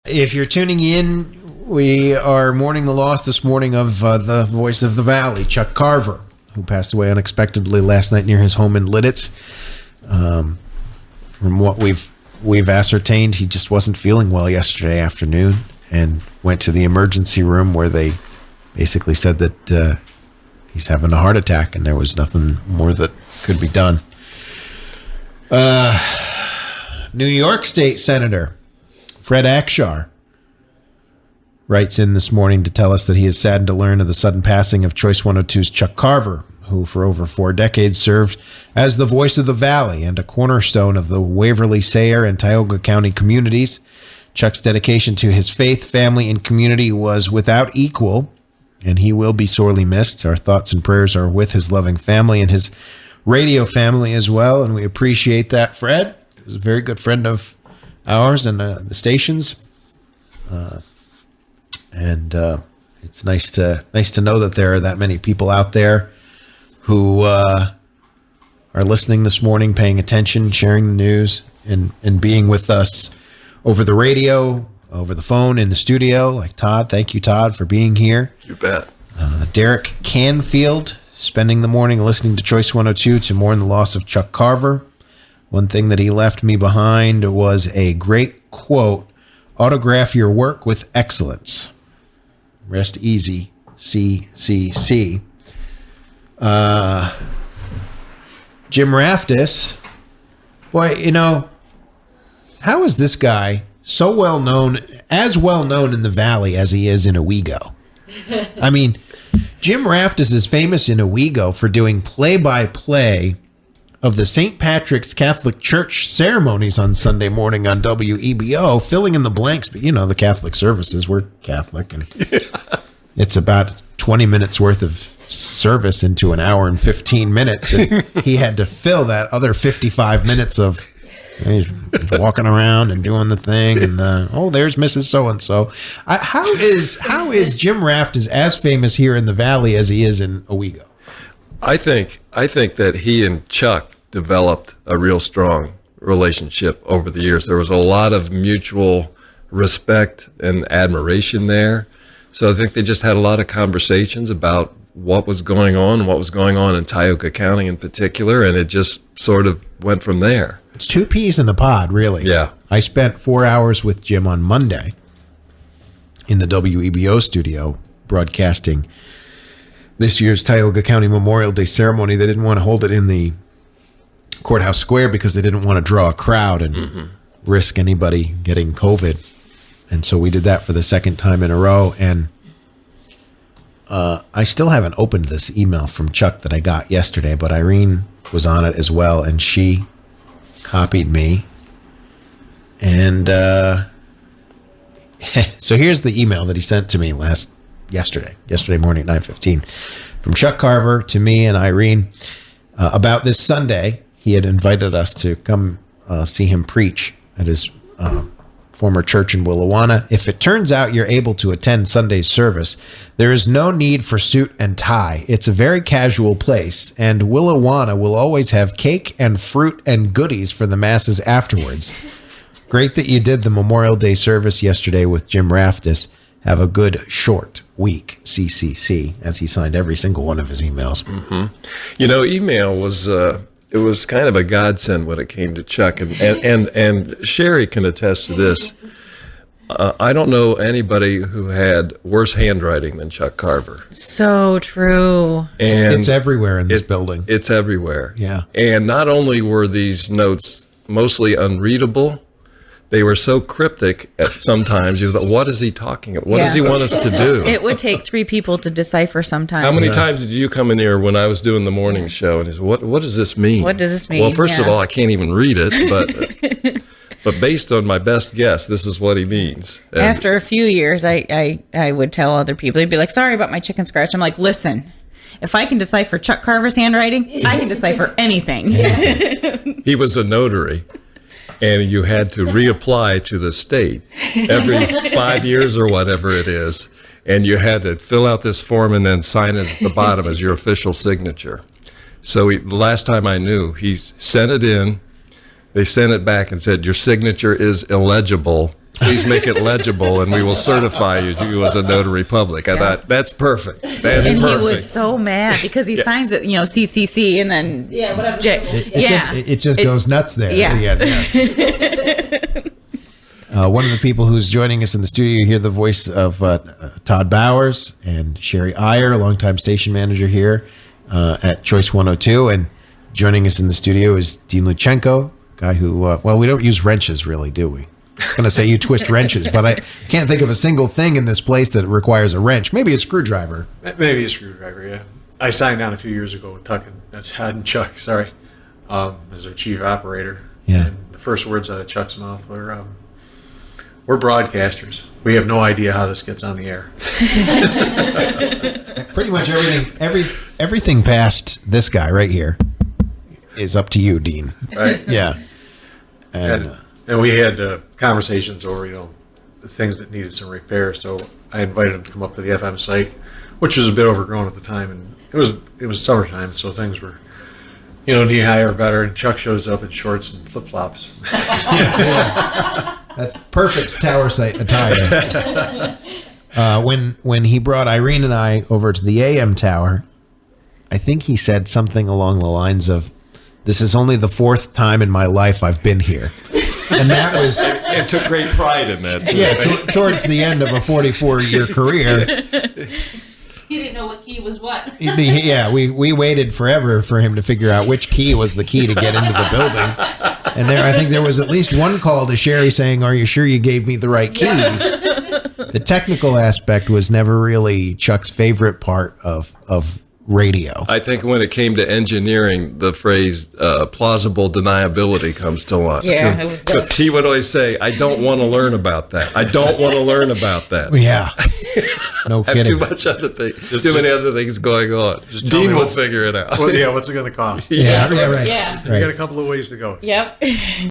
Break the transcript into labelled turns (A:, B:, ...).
A: If you're tuning in, we are mourning the loss this morning of the voice of the Valley, Chuck Carver, who passed away unexpectedly last night near his home in Lidditz. From what we've ascertained, he just wasn't feeling well yesterday afternoon and went to the emergency room where they basically said that he's having a heart attack and there was nothing more that could be done. New York State Senator Fred Akshar writes in this morning to tell us that he is saddened to learn of the sudden passing of Choice 102's Chuck Carver, who for over 4 decades served as the voice of the Valley and a cornerstone of the Waverly, Eyer, and Tioga County communities. Chuck's dedication to his faith, family, and community was without equal, and he will be sorely missed. Our thoughts and prayers are with his loving family and his radio family as well, and we appreciate that, Fred. He was a very good friend of ours and the station's. It's nice to know that there are that many people out there who are listening this morning, paying attention, sharing the news, and being with us over the radio, over the phone, in the studio, like Todd. Thank you, Todd, for being here.
B: You bet.
A: Derek Canfield, spending the morning listening to Choice 102 to mourn the loss of Chuck Carver. One thing that he left me behind was a great quote: "Autograph your work with excellence. Rest easy, CCC." Jim Raftis, boy, how is this guy so well known in the Valley as he is in Owego? I mean, Jim Raftis is famous in Owego for doing play-by-play of the St. Patrick's Catholic Church ceremonies on Sunday morning on WEBO, filling in the blanks. But the Catholic services, we're Catholic, and it's about 20 minutes worth of service into an hour and 15 minutes. And he had to fill that other 55 minutes of he's walking around and doing the thing, and there's Mrs. So-and-so. How is Jim Raftis as famous here in the Valley as he is in Owego?
B: I think that he and Chuck developed a real strong relationship over the years. There was a lot of mutual respect and admiration there. So I think they just had a lot of conversations about what was going on in Tioga County in particular, and it just sort of went from there.
A: It's 2 peas in a pod, really.
B: Yeah.
A: I spent 4 hours with Jim on Monday in the WEBO studio broadcasting this year's Tioga County Memorial Day ceremony. They didn't want to hold it in the courthouse square because they didn't want to draw a crowd and risk anybody getting COVID. And so we did that for the second time in a row. And I still haven't opened this email from Chuck that I got yesterday, but Irene was on it as well, and she copied me. And so here's the email that he sent to me yesterday morning at 9:15, from Chuck Carver to me and Irene about this Sunday. He had invited us to come see him preach at his former church in Willawanna. If it turns out you're able to attend Sunday's service, there is no need for suit and tie. It's a very casual place, and Willawanna will always have cake and fruit and goodies for the masses afterwards. Great that you did the Memorial Day service yesterday with Jim Raftis. Have a good short week, CCC, as he signed every single one of his emails.
B: Email was it was kind of a godsend when it came to Chuck, and Sheri can attest to this. I don't know anybody who had worse handwriting than Chuck Carver.
C: So true.
B: And
A: it's everywhere in this building.
B: It's everywhere.
A: Yeah.
B: And not only were these notes mostly unreadable, they were so cryptic at sometimes. You thought, what is he talking about? What does he want us to do?
C: It would take 3 people to decipher sometimes.
B: How many times did you come in here when I was doing the morning show and he said, what does this mean?
C: What does this mean?
B: Well, first of all, I can't even read it, but based on my best guess, this is what he means. And
C: after a few years, I would tell other people, they'd be like, sorry about my chicken scratch. I'm like, listen, if I can decipher Chuck Carver's handwriting, I can decipher anything.
B: He was a notary. And you had to reapply to the state every 5 years or whatever it is. And you had to fill out this form and then sign it at the bottom as your official signature. So the last time I knew, he sent it in. They sent it back and said, your signature is illegible. Please make it legible, and we will certify you as a notary public. I thought, that's perfect. That's
C: And
B: perfect.
C: he was so mad because he signs it, CCC, and then
D: whatever.
A: It just goes nuts there at the end. One of the people who's joining us in the studio, you hear the voice of Todd Bowers and Sheri Eyer, longtime station manager here at Choice 102. And joining us in the studio is Dean Luchaco, guy who, we don't use wrenches really, do we? I was going to say you twist wrenches, but I can't think of a single thing in this place that requires a wrench. Maybe a screwdriver.
E: Maybe a screwdriver, yeah. I signed on a few years ago with Todd and Chuck, as our chief operator.
A: Yeah.
E: And the first words out of Chuck's mouth were, we're broadcasters. We have no idea how this gets on the air.
A: Pretty much everything past this guy right here is up to you, Dean.
E: Right?
A: Yeah.
E: And we had conversations over, the things that needed some repair. So I invited him to come up to the FM site, which was a bit overgrown at the time, and it was summertime, so things were, knee high or better. And Chuck shows up in shorts and flip flops.
A: That's perfect tower site attire. When he brought Irene and I over to the AM tower, I think he said something along the lines of, "This is only the 4th time in my life I've been here." And that was...
B: And took great pride in that.
A: Yeah, towards the end of a 44-year career.
D: He didn't know what key was what.
A: Yeah, we waited forever for him to figure out which key was the key to get into the building. And I think there was at least one call to Sheri saying, "Are you sure you gave me the right keys?" The technical aspect was never really Chuck's favorite part of radio.
B: I think when it came to engineering, the phrase plausible deniability comes to mind.
C: Yeah, it was good.
B: He would always say, "I don't want to learn about that. I don't want to learn about that."
A: Yeah. No
B: I have
A: kidding.
B: too much other things, too many other things going on.
E: tell
B: Dean
E: me
B: will
E: what's-
B: figure it out.
E: What's it going to cost?
A: Yeah, right.
D: Yeah.
E: We got a couple of ways to go.
C: Yep.